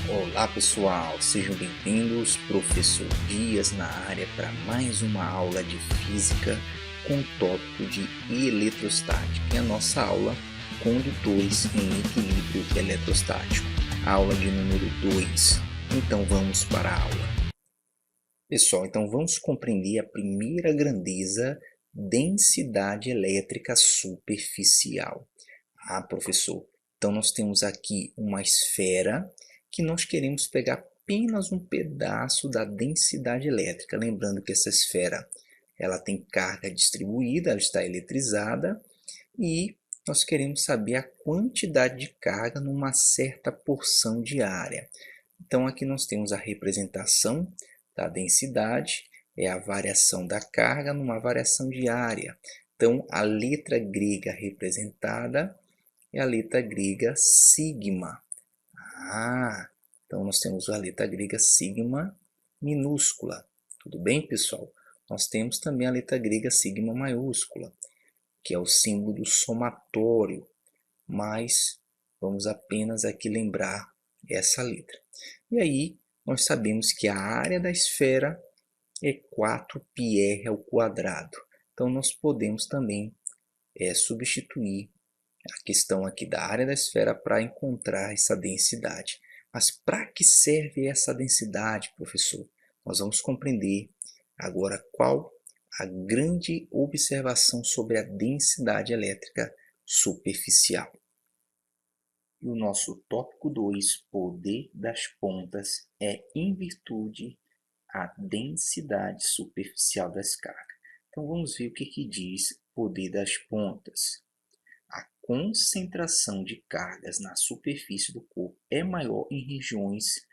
Olá pessoal, sejam bem-vindos, professor Dias na área para mais uma aula de física com o tópico de eletrostática, e a nossa aula condutores em equilíbrio eletrostático, aula de número 2. Então vamos para a aula. Pessoal, então vamos compreender a primeira grandeza, densidade elétrica superficial. Ah, professor, então nós temos aqui uma esfera que nós queremos pegar apenas um pedaço da densidade elétrica. Lembrando que essa esfera ela tem carga distribuída, ela está eletrizada e nós queremos saber a quantidade de carga numa certa porção de área. Então aqui nós temos a representação da densidade, é a variação da carga numa variação de área. Então a letra grega representada é a letra grega sigma. Então nós temos a letra grega sigma minúscula. Tudo bem, pessoal? Nós temos também a letra grega sigma maiúscula, que é o símbolo do somatório, mas vamos apenas aqui lembrar essa letra. E aí nós sabemos que a área da esfera é 4πr ao quadrado. Então nós podemos também substituir a questão aqui da área da esfera para encontrar essa densidade. Mas para que serve essa densidade, professor? Nós vamos compreender agora qual a grande observação sobre a densidade elétrica superficial. E o nosso tópico 2, poder das pontas, é em virtude a densidade superficial das cargas. Então vamos ver o que diz poder das pontas. A concentração de cargas na superfície do corpo é maior em regiões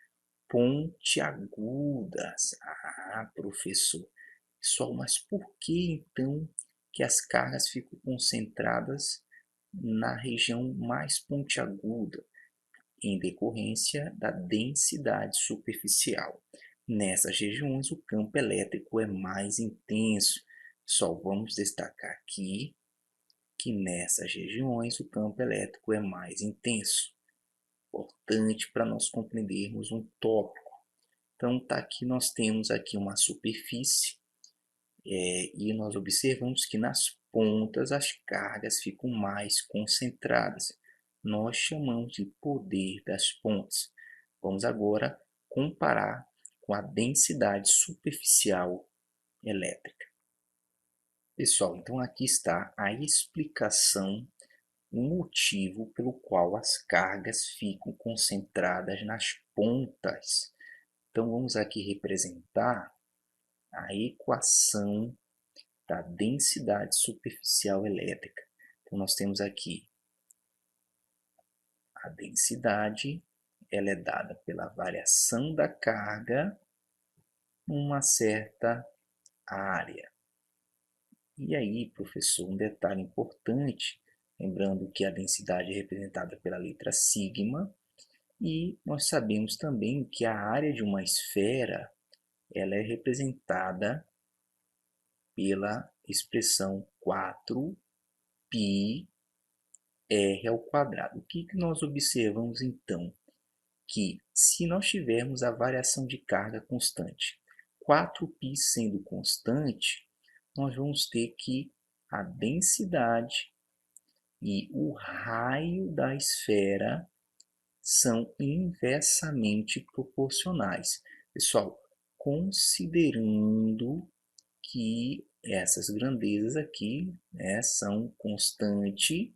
pontiagudas. Professor, pessoal, mas por que então que as cargas ficam concentradas na região mais pontiaguda? Em decorrência da densidade superficial. Nessas regiões, o campo elétrico é mais intenso. Só vamos destacar aqui que nessas regiões o campo elétrico é mais intenso. Importante para nós compreendermos um tópico. Então, aqui nós temos aqui uma superfície e nós observamos que nas pontas as cargas ficam mais concentradas. Nós chamamos de poder das pontas. Vamos agora comparar com a densidade superficial elétrica. Pessoal, então aqui está a explicação, o motivo pelo qual as cargas ficam concentradas nas pontas. Então vamos aqui representar a equação da densidade superficial elétrica. Então nós temos aqui a densidade, ela é dada pela variação da carga numa certa área. E aí, professor, um detalhe importante, lembrando que a densidade é representada pela letra sigma, e nós sabemos também que a área de uma esfera ela é representada pela expressão 4πr ao quadrado. O que nós observamos então? Que se nós tivermos a variação de carga constante, 4π sendo constante, nós vamos ter que a densidade e o raio da esfera são inversamente proporcionais. Pessoal, considerando que essas grandezas aqui são constantes,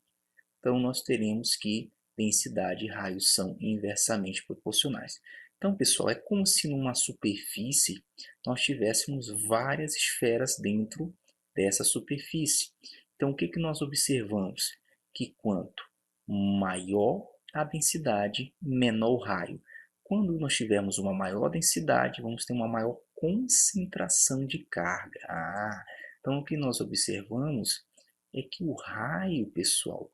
então nós teremos que densidade e raio são inversamente proporcionais. Então, pessoal, é como se numa superfície nós tivéssemos várias esferas dentro dessa superfície. Então, o que nós observamos? Que quanto maior a densidade, menor o raio. Quando nós tivermos uma maior densidade, vamos ter uma maior concentração de carga. Então, o que nós observamos é que o raio, pessoal,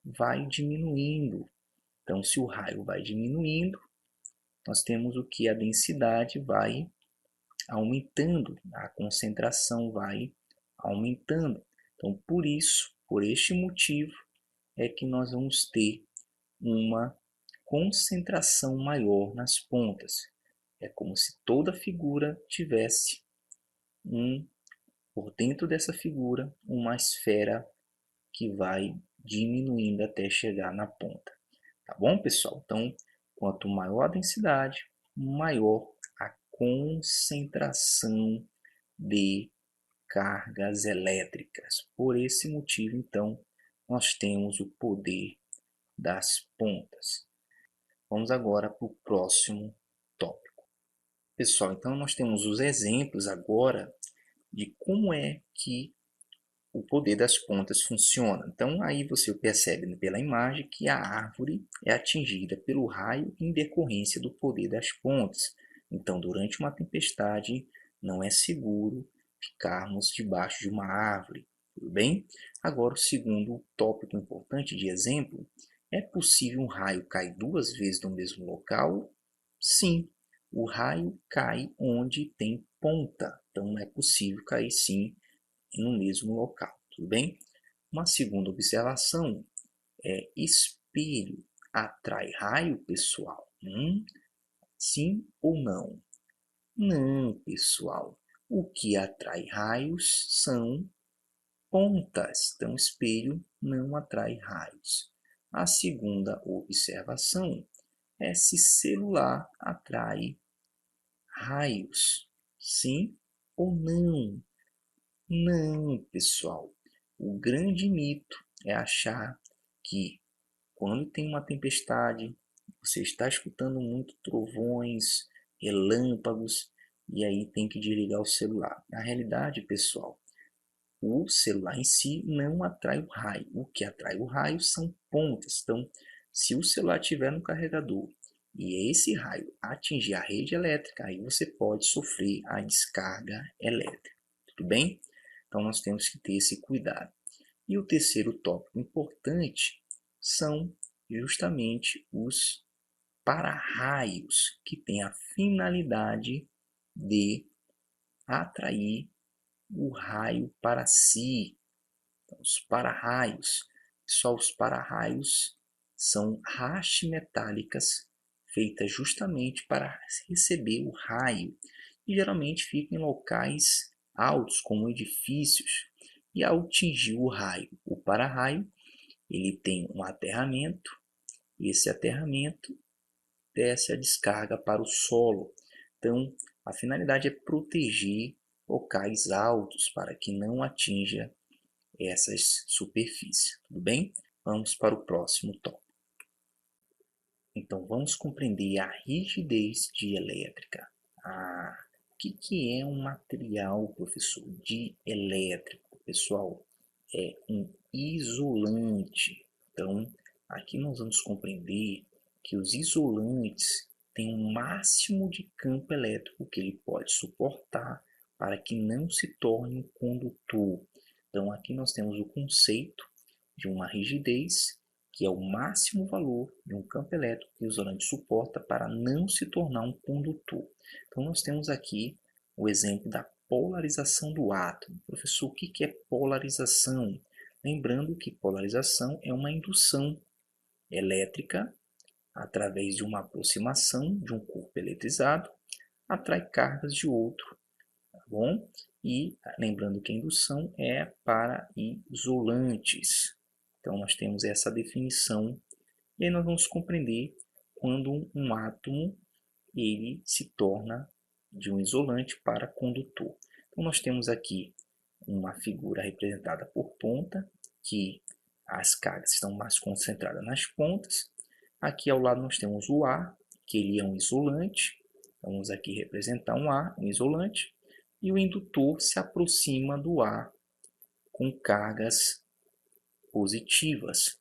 vai diminuindo. Então, se o raio vai diminuindo, nós temos o que? A densidade vai aumentando, a concentração vai aumentando. Então, por isso, por este motivo, é que nós vamos ter uma concentração maior nas pontas. É como se toda figura tivesse por dentro dessa figura uma esfera que vai diminuindo até chegar na ponta. Tá bom, pessoal? Então, quanto maior a densidade, maior a concentração de cargas elétricas. Por esse motivo, então, nós temos o poder das pontas. Vamos agora para o próximo tópico. Pessoal, então nós temos os exemplos agora de como é que o poder das pontas funciona. Então aí você percebe pela imagem que a árvore é atingida pelo raio em decorrência do poder das pontas. Então durante uma tempestade não é seguro ficarmos debaixo de uma árvore, tudo bem? Agora o segundo tópico importante de exemplo: é possível um raio cair duas vezes no mesmo local? Sim, o raio cai onde tem ponta, então é possível cair sim no mesmo local, tudo bem? Uma segunda observação é: espelho atrai raio, pessoal? Sim ou não? Não, pessoal. O que atrai raios são pontas, então espelho não atrai raios. A segunda observação é se celular atrai raios, sim ou não? Não, pessoal. O grande mito é achar que quando tem uma tempestade, você está escutando muito trovões, relâmpagos, e aí tem que desligar o celular. Na realidade, pessoal, o celular em si não atrai o raio. O que atrai o raio são pontas. Então, se o celular estiver no carregador e esse raio atingir a rede elétrica, aí você pode sofrer a descarga elétrica. Tudo bem? Então, nós temos que ter esse cuidado. E o terceiro tópico importante são justamente os para-raios, que têm a finalidade de atrair o raio para si. Então, os para-raios, só os para-raios são hastes metálicas feitas justamente para receber o raio e geralmente ficam em locais altos, como edifícios, e ao atingir o raio, o para-raio, ele tem um aterramento, e esse aterramento desce a descarga para o solo. Então, a finalidade é proteger locais altos para que não atinja essas superfícies, tudo bem? Vamos para o próximo tópico. Então, vamos compreender a rigidez dielétrica. O que é um material, professor, dielétrico? Pessoal, é um isolante. Então, aqui nós vamos compreender que os isolantes têm um máximo de campo elétrico que ele pode suportar para que não se torne um condutor. Então, aqui nós temos o conceito de uma rigidez, que é o máximo valor de um campo elétrico que o isolante suporta para não se tornar um condutor. Então, nós temos aqui o exemplo da polarização do átomo. Professor, o que é polarização? Lembrando que polarização é uma indução elétrica através de uma aproximação de um corpo eletrizado, atrai cargas de outro, tá bom? E lembrando que a indução é para isolantes. Então nós temos essa definição e aí nós vamos compreender quando um átomo ele se torna de um isolante para condutor. Então nós temos aqui uma figura representada por ponta, que as cargas estão mais concentradas nas pontas. Aqui ao lado nós temos o ar, que ele é um isolante. Vamos aqui representar um ar, um isolante. E o indutor se aproxima do ar com cargas positivas.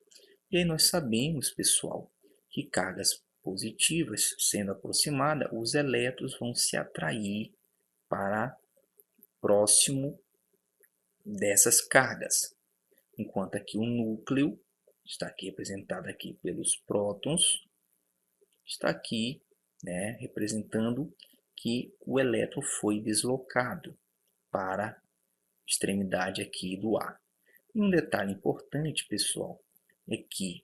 E aí nós sabemos, pessoal, que cargas positivas sendo aproximadas, os elétrons vão se atrair para próximo dessas cargas. Enquanto aqui o núcleo está aqui representado aqui pelos prótons, está aqui, né, representando que o elétron foi deslocado para a extremidade aqui do ar. E um detalhe importante, pessoal, é que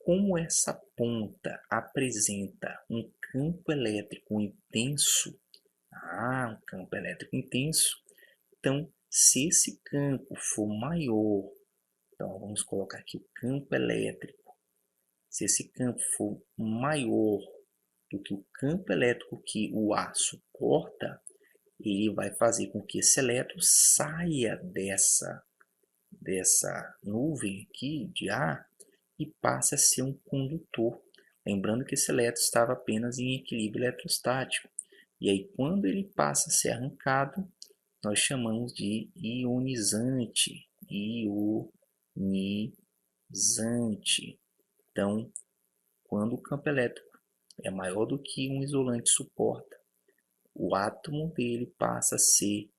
como essa ponta apresenta um campo elétrico intenso, um campo elétrico intenso, então se esse campo for maior, então vamos colocar aqui o campo elétrico, se esse campo for maior do que o campo elétrico que o ar suporta, ele vai fazer com que esse elétron saia dessa nuvem aqui de ar e passe a ser um condutor. Lembrando que esse elétron estava apenas em equilíbrio eletrostático. E aí, quando ele passa a ser arrancado, nós chamamos de ionizante. Ionizante. Então, quando o campo elétrico é maior do que um isolante suporta, o átomo dele passa a ser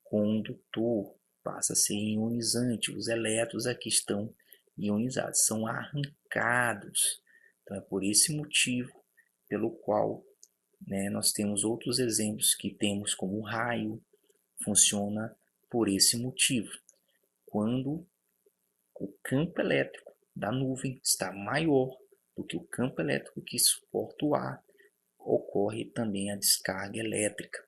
condutor, passa a ser ionizante. Os elétrons aqui estão ionizados, são arrancados. Então é por esse motivo pelo qual, nós temos outros exemplos que temos como o raio, funciona por esse motivo. Quando o campo elétrico da nuvem está maior do que o campo elétrico que suporta o ar, ocorre também a descarga elétrica.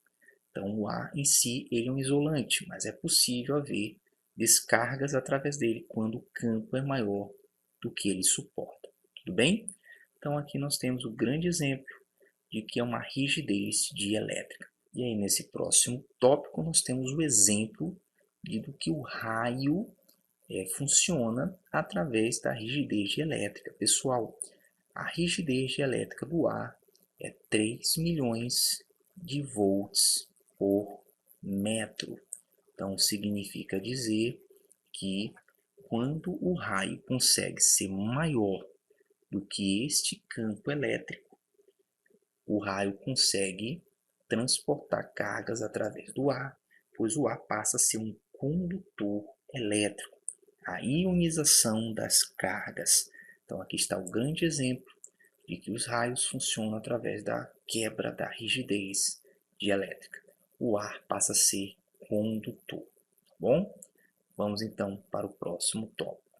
Então o ar em si ele é um isolante, mas é possível haver descargas através dele quando o campo é maior do que ele suporta. Tudo bem? Então aqui nós temos o grande exemplo de que é uma rigidez dielétrica. E aí nesse próximo tópico nós temos o exemplo do que o raio funciona através da rigidez dielétrica. Pessoal, a rigidez dielétrica do ar é 3 milhões de volts por metro. Então significa dizer que quando o raio consegue ser maior do que este campo elétrico, o raio consegue transportar cargas através do ar, pois o ar passa a ser um condutor elétrico. A ionização das cargas. Então aqui está o grande exemplo de que os raios funcionam através da quebra da rigidez dielétrica. O ar passa a ser condutor. Tá bom? Vamos então para o próximo tópico.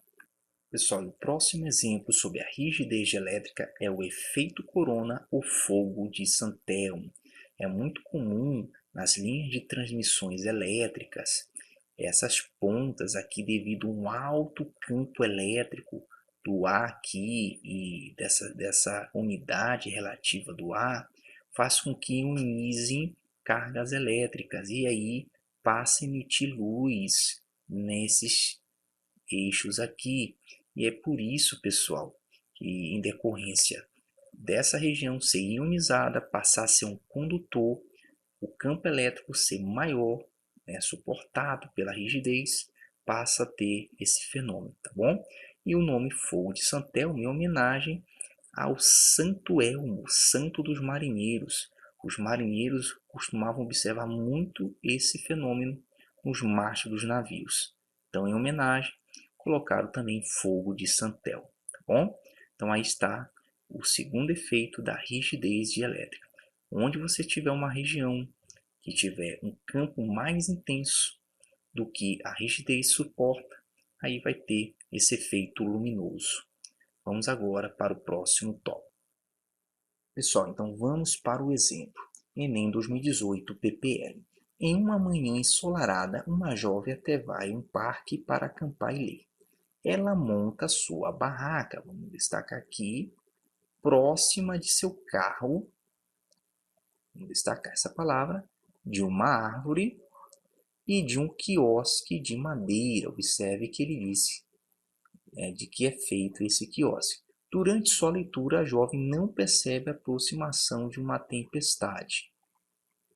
Pessoal, o próximo exemplo sobre a rigidez dielétrica é o efeito corona ou fogo de Santelmo. É muito comum nas linhas de transmissões elétricas essas pontas aqui, devido a um alto campo elétrico do ar aqui e dessa unidade relativa do ar, faz com que ionizem cargas elétricas e aí passe a emitir luz nesses eixos aqui. E é por isso, pessoal, que em decorrência dessa região ser ionizada, passar a ser um condutor, o campo elétrico ser maior, suportado pela rigidez, passa a ter esse fenômeno, tá bom? E o nome fogo de Santelmo em homenagem ao Santo Elmo, santo dos marinheiros. Os marinheiros costumavam observar muito esse fenômeno nos mastros dos navios. Então, em homenagem, colocaram também fogo de Santelmo, tá bom? Então, aí está o segundo efeito da rigidez dielétrica. Onde você tiver uma região que tiver um campo mais intenso do que a rigidez suporta, aí vai ter esse efeito luminoso. Vamos agora para o próximo tópico. Pessoal, então vamos para o exemplo. Enem 2018 PPL. Em uma manhã ensolarada, uma jovem até vai a um parque para acampar e ler. Ela monta sua barraca, vamos destacar aqui, próxima de seu carro, vamos destacar essa palavra, de uma árvore e de um quiosque de madeira. Observe que ele disse de que é feito esse quiosque. Durante sua leitura, a jovem não percebe a aproximação de uma tempestade,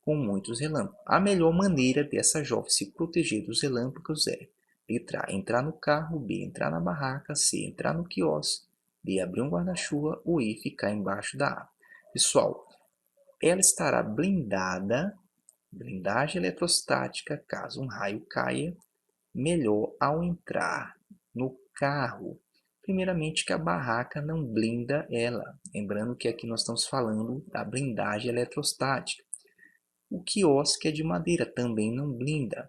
com muitos relâmpagos. A melhor maneira dessa jovem se proteger dos relâmpagos é: letra A, entrar no carro; B, entrar na barraca; C, entrar no quiosque; D, abrir um guarda-chuva; ou E, ficar embaixo da árvore. Pessoal, ela estará blindada, blindagem eletrostática, caso um raio caia, melhor ao entrar no carro. Primeiramente que a barraca não blinda ela. Lembrando que aqui nós estamos falando da blindagem eletrostática. O quiosque é de madeira, também não blinda.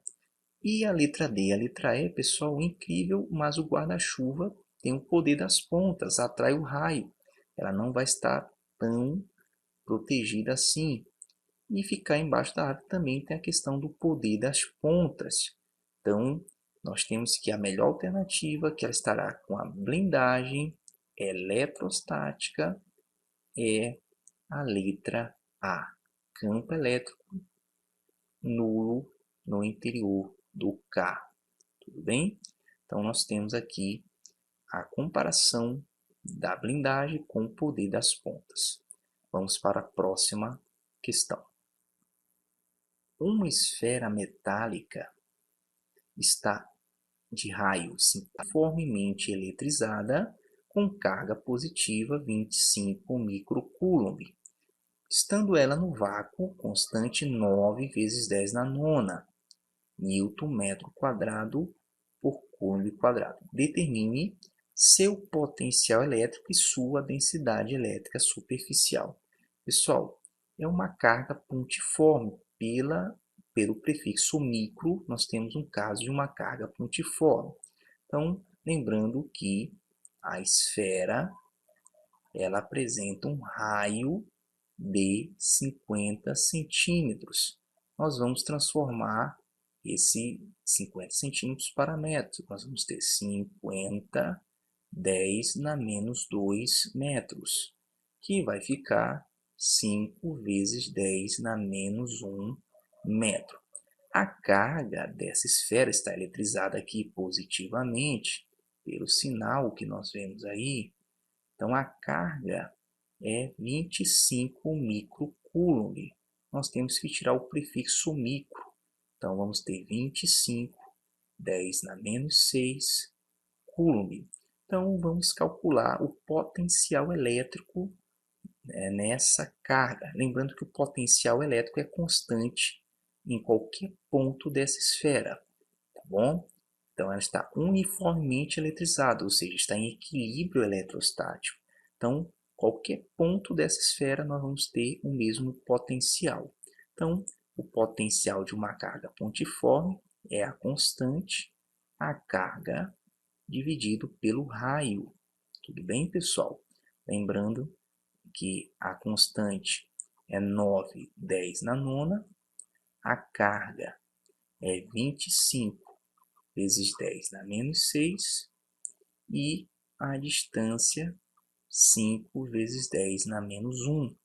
E a letra D, a letra E, pessoal, incrível, mas o guarda-chuva tem o poder das pontas, atrai o raio. Ela não vai estar tão protegida assim. E ficar embaixo da árvore também tem a questão do poder das pontas. Então, nós temos que a melhor alternativa, que ela estará com a blindagem eletrostática, é a letra A. Campo elétrico nulo no interior do carro. Tudo bem? Então, nós temos aqui a comparação da blindagem com o poder das pontas. Vamos para a próxima questão. Uma esfera metálica está de raio uniformemente eletrizada com carga positiva 25 microcoulomb, estando ela no vácuo constante 9 vezes 10 na nona Newton metro quadrado por coulomb quadrado. Determine seu potencial elétrico e sua densidade elétrica superficial. Pessoal, é uma carga pontiforme pelo prefixo micro, nós temos um caso de uma carga pontiforme. Então, lembrando que a esfera ela apresenta um raio de 50 centímetros. Nós vamos transformar esse 50 centímetros para metros. Nós vamos ter 50, 10 na menos 2 metros, que vai ficar 5 vezes 10 na menos 1 metro. A carga dessa esfera está eletrizada aqui positivamente pelo sinal que nós vemos aí. Então, a carga é 25 microcoulomb. Nós temos que tirar o prefixo micro. Então, vamos ter 25, 10 na menos 6, coulomb. Então, vamos calcular o potencial elétrico nessa carga. Lembrando que o potencial elétrico é constante em qualquer ponto dessa esfera, tá bom? Então, ela está uniformemente eletrizada, ou seja, está em equilíbrio eletrostático. Então, qualquer ponto dessa esfera nós vamos ter o mesmo potencial. Então, o potencial de uma carga pontiforme é a constante, a carga dividido pelo raio. Tudo bem, pessoal? Lembrando que a constante é 9, 10 na nona, a carga é 25 vezes 10 na menos 6 e a distância 5 vezes 10 na menos 1.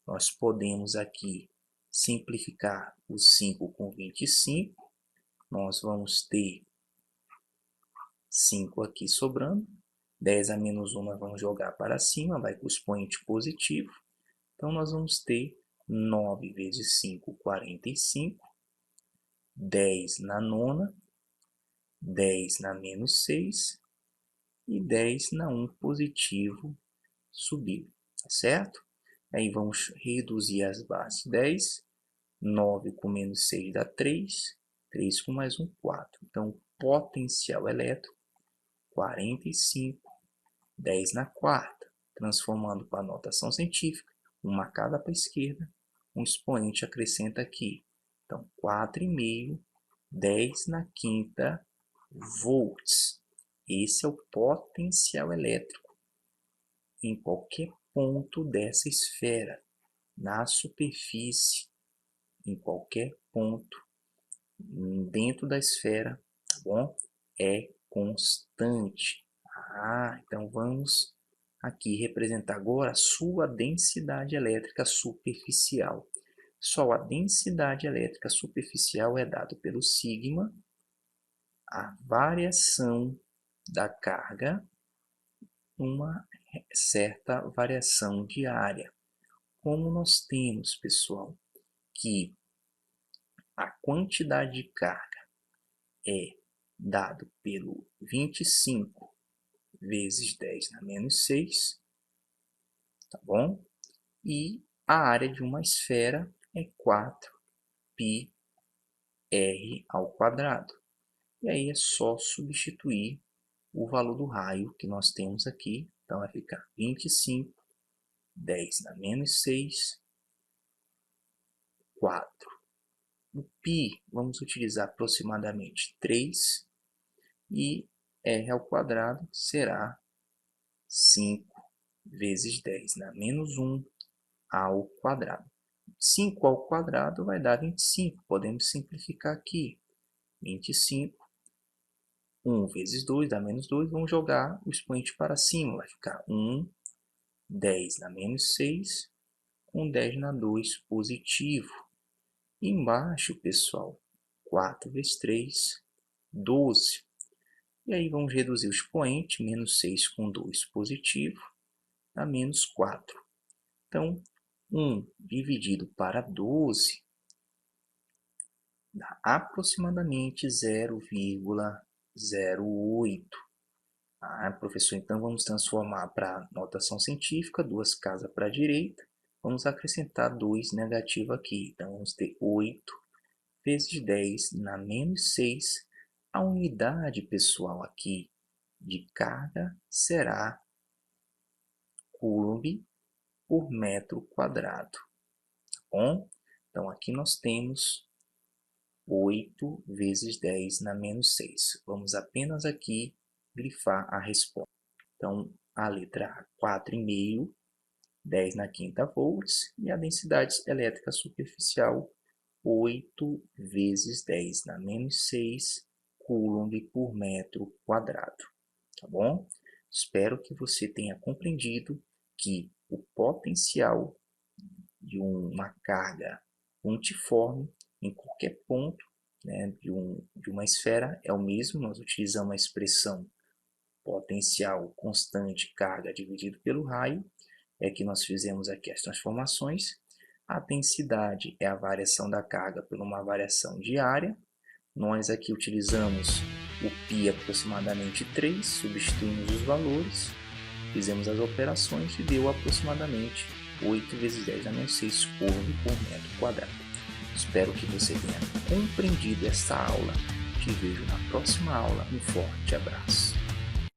Nós podemos aqui simplificar o 5 com 25. Nós vamos ter 5 aqui sobrando. 10 a menos 1 nós vamos jogar para cima, vai para o expoente positivo. Então, nós vamos ter 9 vezes 5, 45. 10 na nona. 10 na menos 6. E 10 na 1 positivo subiu, tá certo? Aí vamos reduzir as bases. 10, 9 com menos 6 dá 3, 3 com mais 1, 4. Então, potencial elétrico, 45, 10 na quarta. Transformando para a notação científica, uma cada para a esquerda, um expoente acrescenta aqui. Então, 4,5, 10 na quinta volts. Esse é o potencial elétrico em qualquer ponto dessa esfera, na superfície, em qualquer ponto dentro da esfera, tá bom? É constante. Então vamos aqui representar agora a sua densidade elétrica superficial. Só a densidade elétrica superficial é dado pelo sigma, a variação da carga, uma certa variação de área. Como nós temos, pessoal, que a quantidade de carga é dado pelo 25 vezes 10 na menos 6, tá bom? E a área de uma esfera é 4πr ao quadrado. E aí é só substituir o valor do raio que nós temos aqui. Então, vai ficar 25, 10 na menos 6, 4. O π vamos utilizar aproximadamente 3 e r ao quadrado será 5 vezes 10 na menos 1 ao quadrado. 5 ao quadrado vai dar 25. Podemos simplificar aqui. 25. 1 vezes 2 dá menos 2. Vamos jogar o expoente para cima. Vai ficar 1, 10 na menos 6, com 10 na 2 positivo. E embaixo, pessoal, 4 vezes 3, 12. E aí vamos reduzir o expoente, menos 6 com 2 positivo, dá menos 4. Então, 1 dividido para 12 dá aproximadamente 0,08. Professor, então vamos transformar para notação científica, 2 casas para a direita. Vamos acrescentar 2 negativo aqui. Então, vamos ter 8 vezes 10 na menos 6. A unidade, pessoal, aqui de carga será coulomb por metro quadrado. Tá bom? Então, aqui nós temos 8 vezes 10 na menos 6. Vamos apenas aqui grifar a resposta. Então, a letra A, 4,5, 10 na quinta volts, e a densidade elétrica superficial, 8 vezes 10 na menos 6 coulomb por metro quadrado. Tá bom? Espero que você tenha compreendido que o potencial de uma carga pontiforme em qualquer ponto, né, de uma esfera é o mesmo. Nós utilizamos a expressão potencial constante carga dividido pelo raio, é que nós fizemos aqui as transformações. A densidade é a variação da carga por uma variação de área. Nós aqui utilizamos o π aproximadamente 3, substituímos os valores, fizemos as operações e deu aproximadamente 8 vezes 10 a menos 6 coulomb por metro quadrado. Espero que você tenha compreendido esta aula. Te vejo na próxima aula. Um forte abraço.